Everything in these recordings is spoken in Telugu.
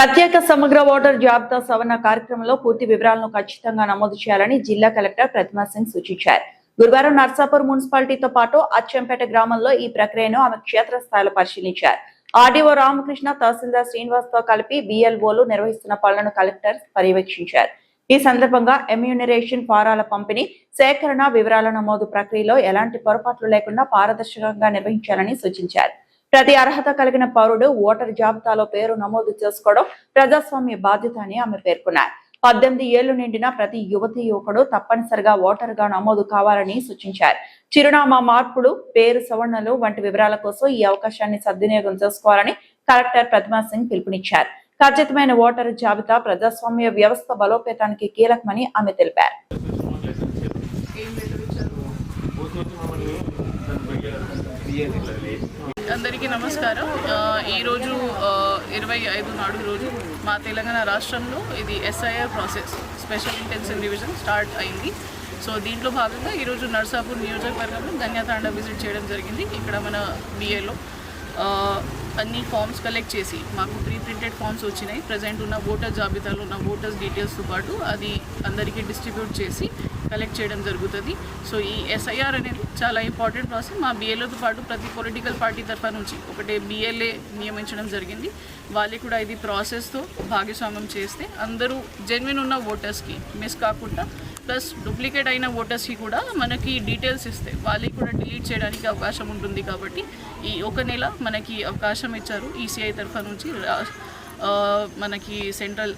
ప్రత్యేక సమగ్ర ఓటర్ జాబితా సవరణ కార్యక్రమంలో పూర్తి వివరాలను ఖచ్చితంగా నమోదు చేయాలని జిల్లా కలెక్టర్ ప్రతిమా సింగ్ సూచించారు. గురువారం నర్సాపూర్ మున్సిపాలిటీతో పాటు అచ్చంపేట గ్రామంలో ఈ ప్రక్రియను ఆమె క్షేత్రస్థాయిలో పరిశీలించారు. ఆర్డీఓ రామకృష్ణ, తహసీల్దార్ శ్రీనివాస్ తో కలిపి బిఎల్ఓలు నిర్వహిస్తున్న పనులను కలెక్టర్ పర్యవేక్షించారు. ఈ సందర్భంగా ఎమ్యూనరేషన్ ఫారాల పంపిణీ, సేకరణ, వివరాల నమోదు ప్రక్రియలో ఎలాంటి పొరపాట్లు లేకుండా పారదర్శకంగా నిర్వహించాలని సూచించారు. ప్రతి అర్హత కలిగిన పౌరుడు ఓటర్ జాబితాలో పేరు నమోదు చేసుకోవడం ప్రజాస్వామ్య బాధ్యత అని ఆమె పేర్కొన్నారు. 18 ఏళ్లు నిండిన ప్రతి యువతి యువకుడు తప్పనిసరిగా ఓటర్గా నమోదు కావాలని సూచించారు. చిరునామా మార్పులు, పేరు సవరణలు వంటి వివరాల కోసం ఈ అవకాశాన్ని సద్వినియోగం చేసుకోవాలని కలెక్టర్ ప్రతిమా సింగ్ పిలుపునిచ్చారు. ఖచ్చితమైన ఓటర్ జాబితా ప్రజాస్వామ్య వ్యవస్థ బలోపేతానికి కీలకమని ఆమె తెలిపారు. అందరికీ నమస్కారం. ఈరోజు 25 నాడు రోజు మా తెలంగాణ రాష్ట్రంలో ఇది SIR process special intensive revision start అయింది. సో దీంట్లో భాగంగా ఈరోజు నర్సాపూర్ నియోజకవర్గంలో గన్యాతాండ విజిట్ చేయడం జరిగింది. ఇక్కడ మన బిఏలో అన్ని ఫామ్స్ కలెక్ట్ చేసి మాకు ప్రింటెడ్ ఫామ్స్ వచ్చినాయి. ప్రజెంట్ ఉన్న ఓటర్ జాబితాలో ఉన్న ఓటర్స్ డీటెయిల్స్తో పాటు అది అందరికీ డిస్ట్రిబ్యూట్ చేసి కలెక్ట్ చేయడం జరుగుతుంది. సో ఈ ఎస్ఐఆర్ అనేది చాలా ఇంపార్టెంట్ ప్రాసెస్. మా బిఏలతో పాటు ప్రతి పొలిటికల్ పార్టీ తరఫు నుంచి ఒకటే బిఎల్ఏ నియమించడం జరిగింది. వాళ్ళు కూడా ఇది ప్రాసెస్తో భాగస్వామ్యం చేస్తే అందరూ జెన్యున్ ఉన్న ఓటర్స్కి మిస్ కాకుండా, ప్లస్ డూప్లికేట్ అయిన ఓటర్స్కి కూడా మనకి డీటెయిల్స్ ఇస్తే వాళ్ళకి కూడా డిలీట్ చేయడానికి అవకాశం ఉంటుంది. కాబట్టి ఈ ఒక నెల మనకి అవకాశం ఇచ్చారు ఈసీఐ తరఫు నుంచి, మనకి సెంట్రల్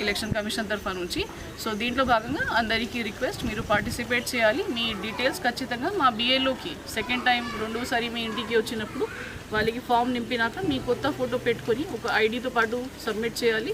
ఎలక్షన్ కమిషన్ తరఫు నుంచి. సో దీంట్లో భాగంగా అందరికీ రిక్వెస్ట్, మీరు పార్టిసిపేట్ చేయాలి. మీ డీటెయిల్స్ ఖచ్చితంగా మా బిఏలోకి సెకండ్ టైం రెండోసారి మీ ఇంటికి వచ్చినప్పుడు వాళ్ళకి ఫామ్ నింపినాక మీ కొత్త ఫోటో పెట్టుకొని ఒక ఐడితో పాటు సబ్మిట్ చేయాలి.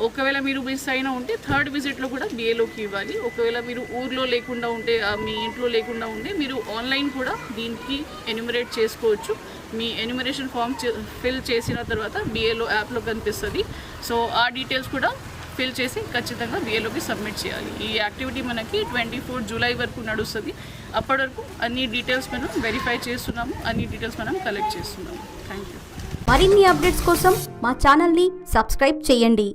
ఒకవేళ మీరు మిస్ అయినా ఉంటే థర్డ్ విజిట్లో కూడా బిఏలోకి ఇవ్వాలి. ఒకవేళ మీరు ఊర్లో లేకుండా ఉంటే, మీ ఇంట్లో లేకుండా ఉంటే మీరు ఆన్లైన్ కూడా దీనికి ఎన్యూమరేట్ చేసుకోవచ్చు. మీ ఎన్యూమరేషన్ ఫామ్ ఫిల్ చేసిన తర్వాత బిఏలో యాప్లో కనిపిస్తుంది. సో ఆ డీటెయిల్స్ కూడా ఫిల్ చేసి ఖచ్చితంగా బిఏలోకి సబ్మిట్ చేయాలి. ఈ యాక్టివిటీ మనకి 24 జూలై వరకు నడుస్తుంది. అప్పటి వరకు అన్ని డీటెయిల్స్ మనం వెరిఫై చేస్తున్నాము, అన్ని డీటెయిల్స్ మనం కలెక్ట్ చేస్తున్నాము. Thank you. మరిన్ని అప్డేట్స్ కోసం మా ఛానల్ని సబ్స్క్రైబ్ చేయండి.